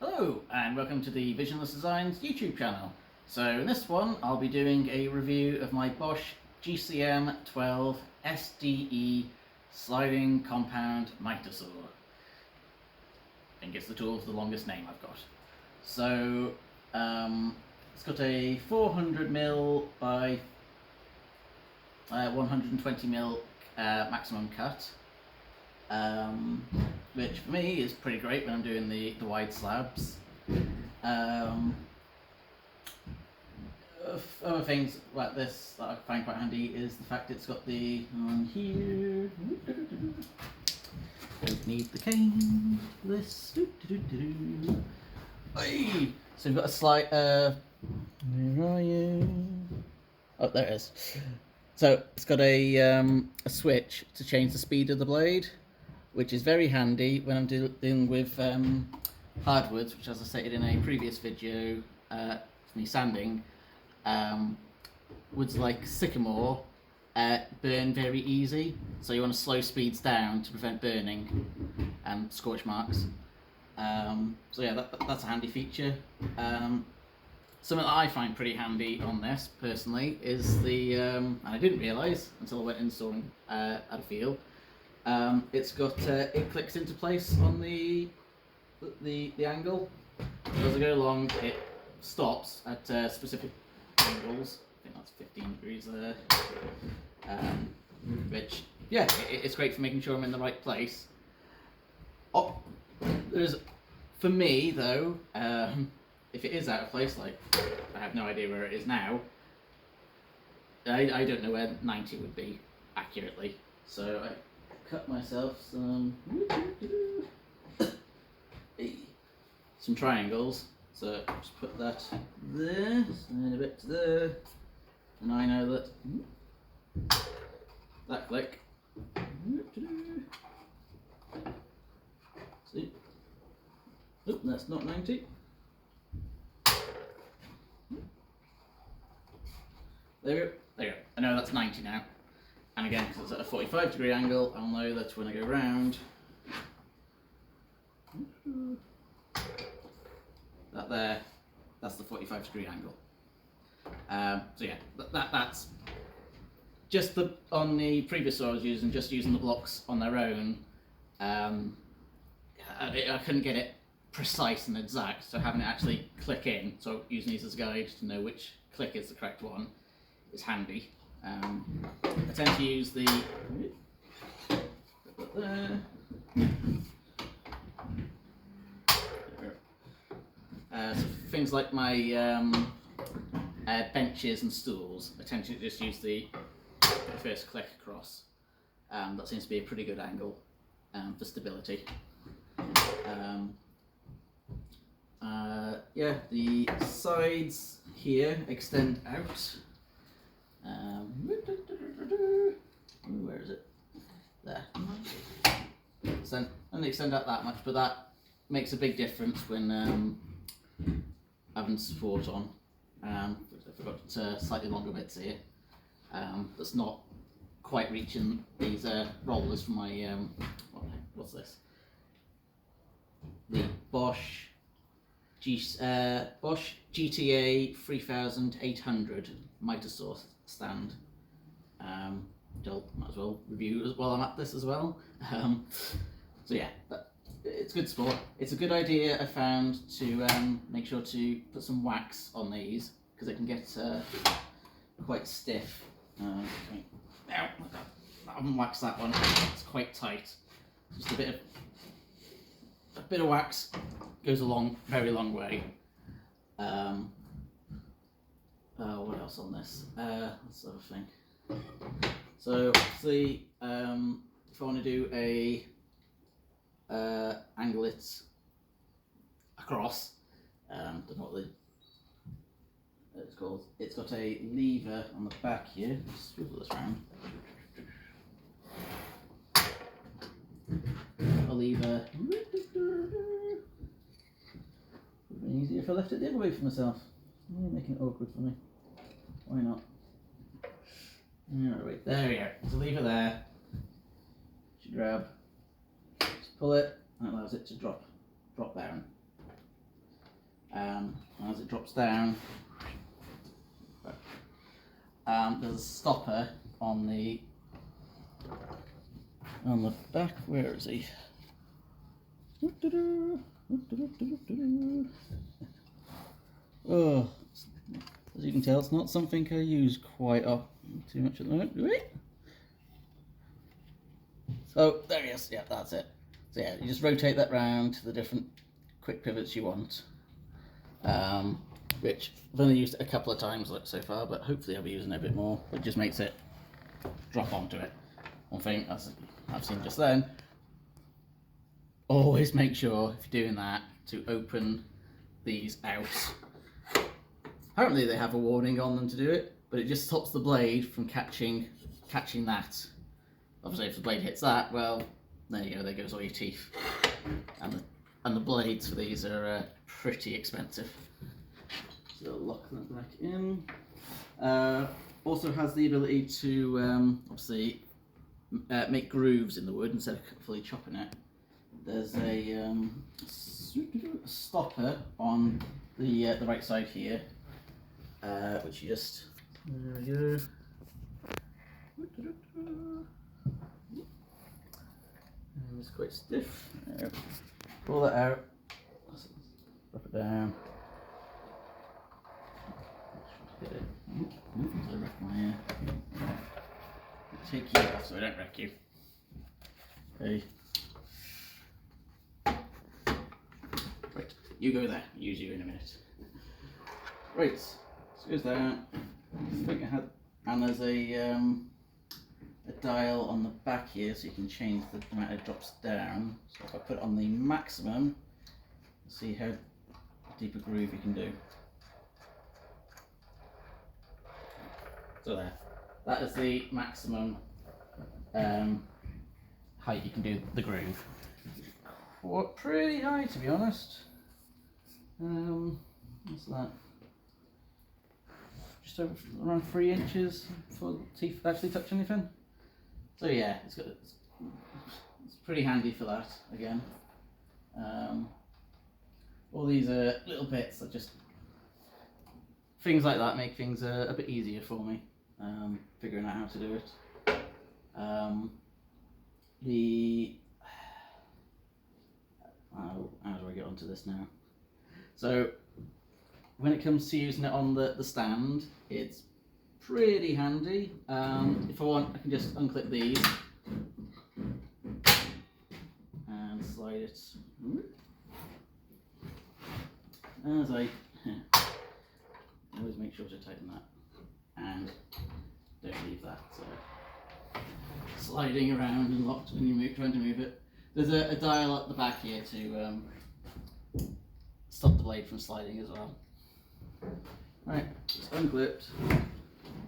Hello and welcome to the Visionless Designs YouTube channel. So in this one I'll be doing a review of my Bosch GCM 12 SDE sliding compound mitre saw. I think it's the tool with the longest name I've got. So it's got a 400mm by 120mm maximum cut. Which for me is pretty great when I'm doing the wide slabs. Other things like this that I find quite handy is the fact it's got the on here. Don't need the cane for this. Hey! So we've got a slight. Where are you? Oh, there it is. So it's got a switch to change the speed of the blade, which is very handy when I'm dealing with hardwoods, which, as I stated in a previous video, for me sanding, woods like sycamore burn very easy, so you want to slow speeds down to prevent burning and scorch marks. So yeah, that's a handy feature. Something that I find pretty handy on this, personally, is the, and I didn't realise until I went installing at a field, it's got, it clicks into place on the angle. So as I go along, it stops at specific angles. I think that's 15 degrees there. Which, yeah, it's great for making sure I'm in the right place. Oh, for me though, if it is out of place, like I have no idea where it is now, I don't know where 90 would be accurately. So I cut myself some triangles. So just put that there, and a bit to there, and I know that that click. See? Oop, that's not 90. There we go. There you go. I know that's 90 now. And again, because it's at a 45-degree angle, I'll know that when I go round, that there, that's the 45-degree angle. So yeah, that's just on the previous saw I was using, just using the blocks on their own. I couldn't get it precise and exact, so having it actually click in, so using these as a guide to know which click is the correct one, is handy. I tend to use the so things like my benches and stools, I tend to just use the first click across. That seems to be a pretty good angle for stability. Yeah, the sides here extend out. Where is it? There. So only extend out that much, but that makes a big difference when having support on. I've got slightly longer bits here. That's not quite reaching these rollers from my what's this? The Bosch GTA 3800 mitre saw stand. Might as well review as while I'm at this as well. So yeah, but it's good sport. It's a good idea I found to make sure to put some wax on these, because it can get quite stiff. I haven't waxed that one. It's quite tight. Just a bit of wax goes a very long way. What else on this? That's the other thing. So obviously, if I want to do a angle it across, don't know what it's called. It's got a lever on the back here. Just swivel this round. A lever. Would have been easier if I left it the other way for myself. You're making it awkward for me. Why not? Alright, there we go. There's a lever there. You grab, just pull it, and it allows it to drop down. As it drops down, there's a stopper on the back. Where is he? Oh, as you can tell, it's not something I use quite too much at the moment. So there he is. Yeah, that's it. So yeah, you just rotate that round to the different quick pivots you want. Which I've only used it a couple of times so far, but hopefully I'll be using it a bit more. It just makes it drop onto it. One thing, as I've seen just then, always make sure if you're doing that to open these out. Apparently they have a warning on them to do it, but it just stops the blade from catching that. Obviously if the blade hits that, well, there you go, there goes all your teeth. And the blades for these are pretty expensive. So lock that back in. Also has the ability to obviously make grooves in the wood instead of fully chopping it. There's a stopper on the right side here, which you just, there we go. And it's quite stiff. There. Pull that out, drop it down. Get it. So I wreck my take you off so I don't wreck you. Okay. Right, you go there. Use you in a minute. Right, so it goes down. I think I had, and there's a dial on the back here so you can change the amount it drops down. So if I put it on the maximum, see how deep a groove you can do. So there, that is the maximum height you can do the groove. Pretty high, to be honest. What's that? Just over around 3 inches before the teeth actually touch anything. So yeah, it's pretty handy for that again. All these little bits that just things like that make things a bit easier for me. Figuring out how to do it. How do I get onto this now? So when it comes to using it on the stand, it's pretty handy. If I want, I can just unclip these and slide it as I always make sure to tighten that and don't leave that sliding around and locked when you're trying to move it. There's a dial at the back here to stop the blade from sliding as well. Right, it's unclipped.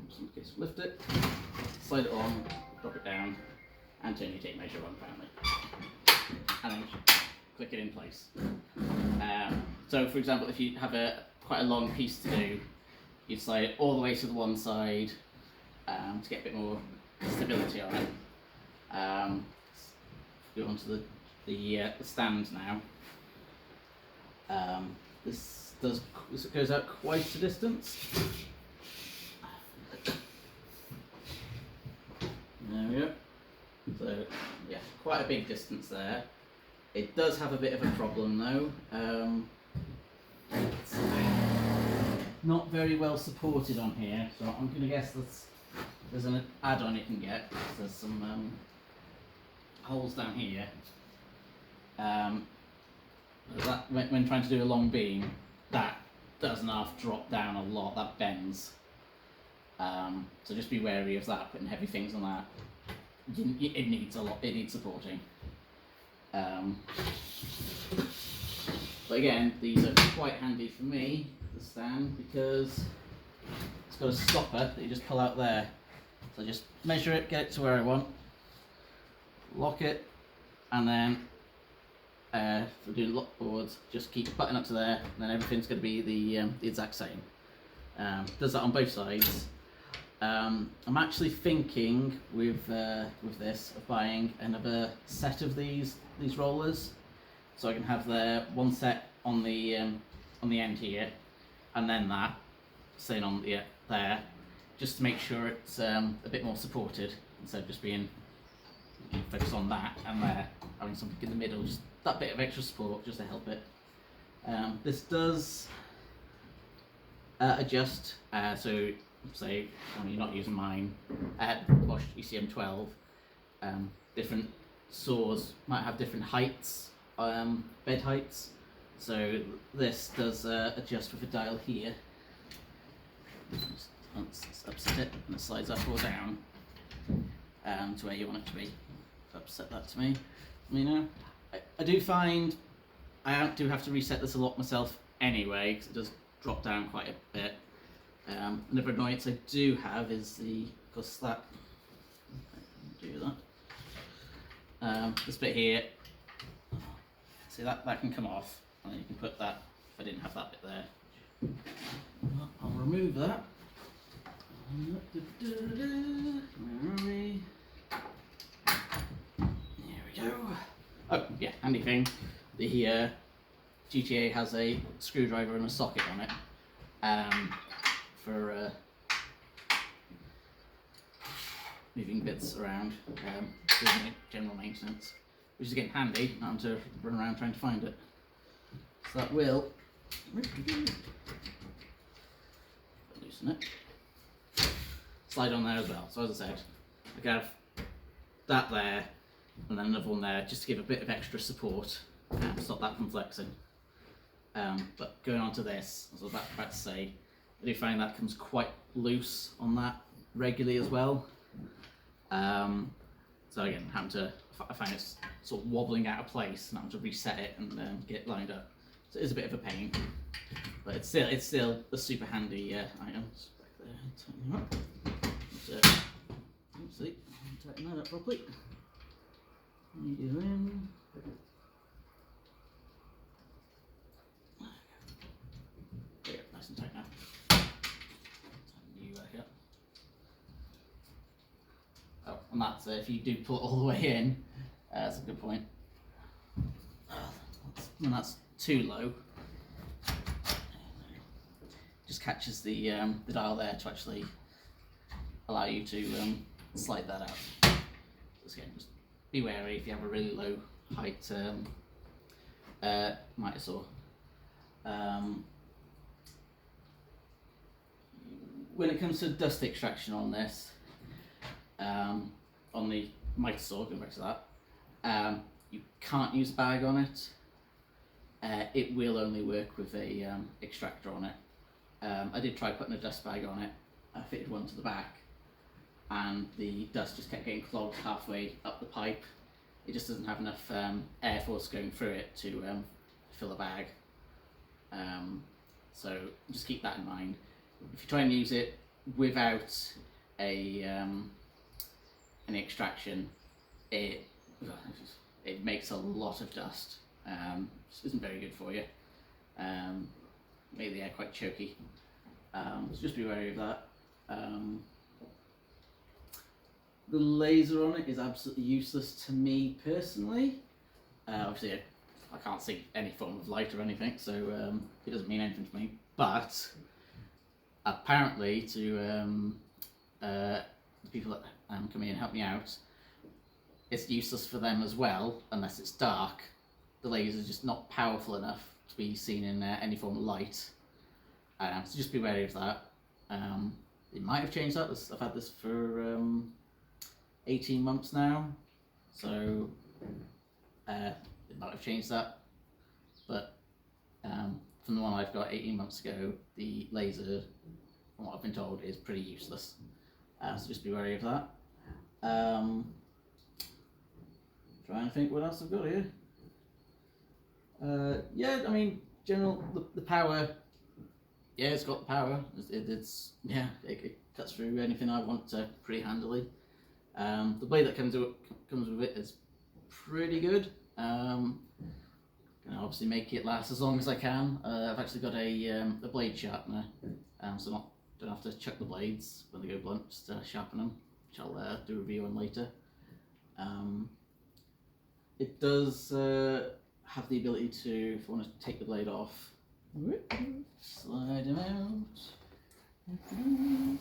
Just in case, lift it, slide it on, drop it down, and turn your tape measure on apparently. And then click it in place. So for example, if you have quite a long piece to do, you'd slide it all the way to the one side to get a bit more stability on it. Go onto the stand now. This goes out quite a distance. There we go. So yeah, quite a big distance there. It does have a bit of a problem though. It's not very well supported on here, so I'm going to guess there's an add-on you can get. There's some holes down here. That when trying to do a long beam, that does not drop down a lot. That bends. So just be wary of that. Putting heavy things on that, it needs a lot. It needs supporting. But again, these are quite handy for me, the stand, because it's got a stopper that you just pull out there. So just measure it, get it to where I want, lock it, and then for doing lock boards, just keep the button up to there, and then everything's going to be the exact same. Does that on both sides. I'm actually thinking with this of buying another set of these rollers, so I can have one set on the on the end here, and then that staying on the there, just to make sure it's a bit more supported instead of just being focused on that and there, having something in the middle, just that bit of extra support just to help it. This does adjust, so say when you're not using mine at Bosch ECM12, different saws might have different heights, bed heights, so this does adjust with a dial here. Just upset it and it slides up or down to where you want it to be. So upset that to me now. I do find I do have to reset this a lot myself anyway, because it does drop down quite a bit. Another annoyance I do have is because that, do that. This bit here, see that can come off, and then you can put that. If I didn't have that bit there, I'll remove that. Where are we? There we go. Oh yeah, handy thing. The GTA has a screwdriver and a socket on it for moving bits around, doing general maintenance, which is again handy. Not having to run around trying to find it. So that will loosen it. Slide on there as well. So as I said, I can have that there and then another one there just to give a bit of extra support and stop that from flexing. But going on to this, as I was about to say, I do find that comes quite loose on that regularly as well. So again, I find it's sort of wobbling out of place and having to reset it and get it lined up. So it is a bit of a pain, but it's still a super handy item. It's back there, tighten them up. See, tighten that up properly. How you doing? There, nice and tight now. Tighten you back up. Oh, and that's if you do pull it all the way in. That's a good point. When that's too low, just catches the dial there to actually allow you to slide that out. So again, just be wary if you have a really low height mitre saw. When it comes to dust extraction on this, on the mitre saw, going back to that, you can't use a bag on it. It will only work with a extractor on it. I did try putting a dust bag on it. I fitted one to the back, and the dust just kept getting clogged halfway up the pipe. It just doesn't have enough air force going through it to fill a bag. So just keep that in mind. If you try and use it without an extraction, it makes a lot of dust. This isn't very good for you. Make the air quite choky. So just be wary of that. The laser on it is absolutely useless to me personally. Obviously I can't see any form of light or anything, so it doesn't mean anything to me. But apparently to the people that come in and help me out, it's useless for them as well unless it's dark. The laser is just not powerful enough to be seen in any form of light. So just be wary of that. It might have changed that. I've had this for 18 months now, so it might have changed that. But from the one I've got 18 months ago, the laser, from what I've been told, is pretty useless. So just be wary of that. Trying to think what else I've got here. Yeah, I mean, general the power. Yeah, it's got the power. It cuts through anything I want pretty handily. The blade that comes with it is pretty good. Gonna obviously make it last as long as I can. I've actually got a blade sharpener, so don't have to chuck the blades when they go blunt, just sharpen them, which I'll do a review on later. It does have the ability to, if I want to take the blade off, Slide him out. There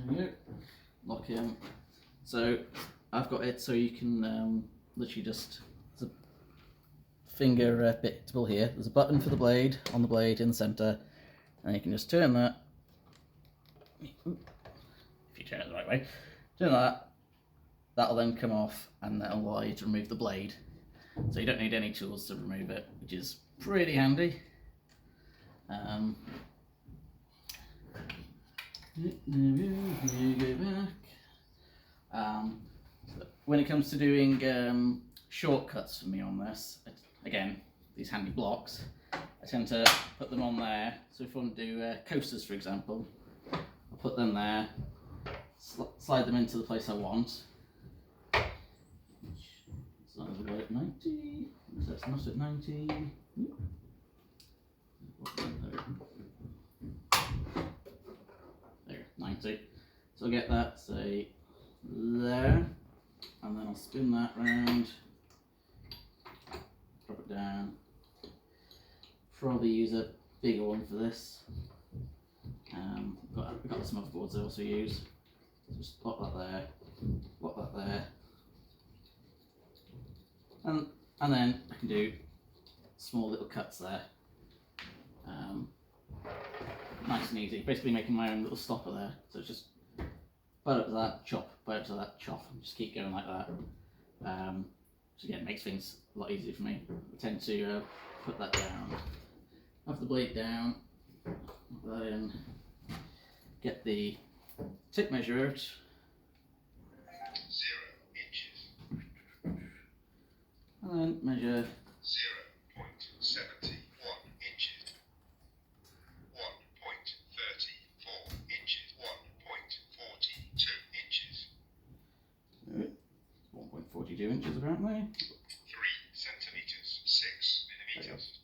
we go. Lock him. So I've got it so you can literally just, there's a finger bit to pull here. There's a button for the blade, on the blade in the centre, and you can just turn that. If you turn it the right way, turn that, that'll then come off and that'll allow you to remove the blade. So you don't need any tools to remove it, which is pretty handy. Go back. When it comes to doing shortcuts for me on this, again, these handy blocks, I tend to put them on there. So if I want to do coasters, for example, I'll put them there, slide them into the place I want. As long as we've got it at 90, so that's not at 90. There, 90. So I'll get that, say, there, and then I'll spin that round, drop it down. Probably use a bigger one for this. I've got some other boards I also use. So just lock that there, lock that there. And then I can do small little cuts there. Nice and easy. Basically making my own little stopper there. So it's just bite up to that, chop, bite up to that, chop, and just keep going like that. So again, it makes things a lot easier for me. I tend to put that down, have the blade down, put that in, get the tape measure out. 0 inches. And then measure 0.71 inches, 1.34 inches, 1.42 inches, 1.42 inches apparently. 3 centimetres, 6 millimetres.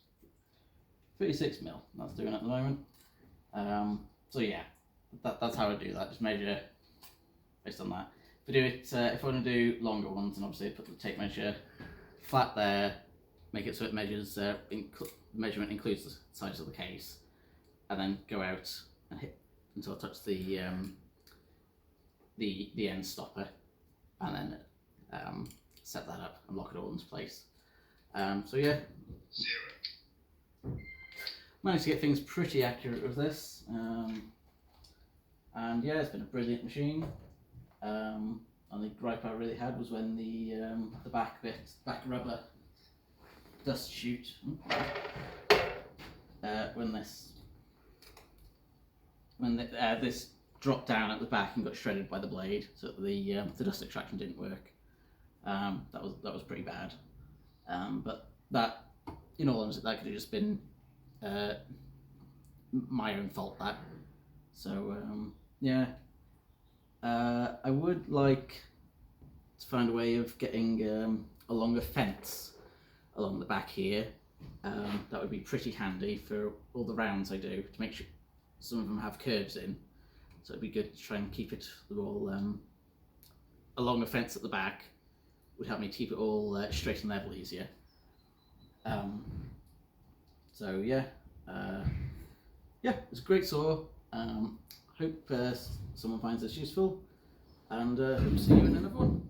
36 mil, that's doing at the moment. So yeah, that's how I do that, just measure based on that. If I do it, if I want to do longer ones, then obviously I put the tape measure flat there, make it so it measures, measurement includes the size of the case, and then go out and hit until I touch the end stopper, and then set that up and lock it all into place. So yeah, 0. managed to get things pretty accurate with this, and yeah, it's been a brilliant machine. Only gripe I really had was when the back rubber dust chute, when this dropped down at the back and got shredded by the blade, so that the dust extraction didn't work. That was pretty bad. But that, in all honesty, that could have just been my own fault. That. So yeah. I would like to find a way of getting a longer fence along the back here. That would be pretty handy for all the rounds I do, to make sure some of them have curves in. So it'd be good to try and keep it all a longer fence at the back would help me keep it all straight and level easier. So yeah, yeah, it's a great saw. Hope someone finds this useful, and hope to see you in another one.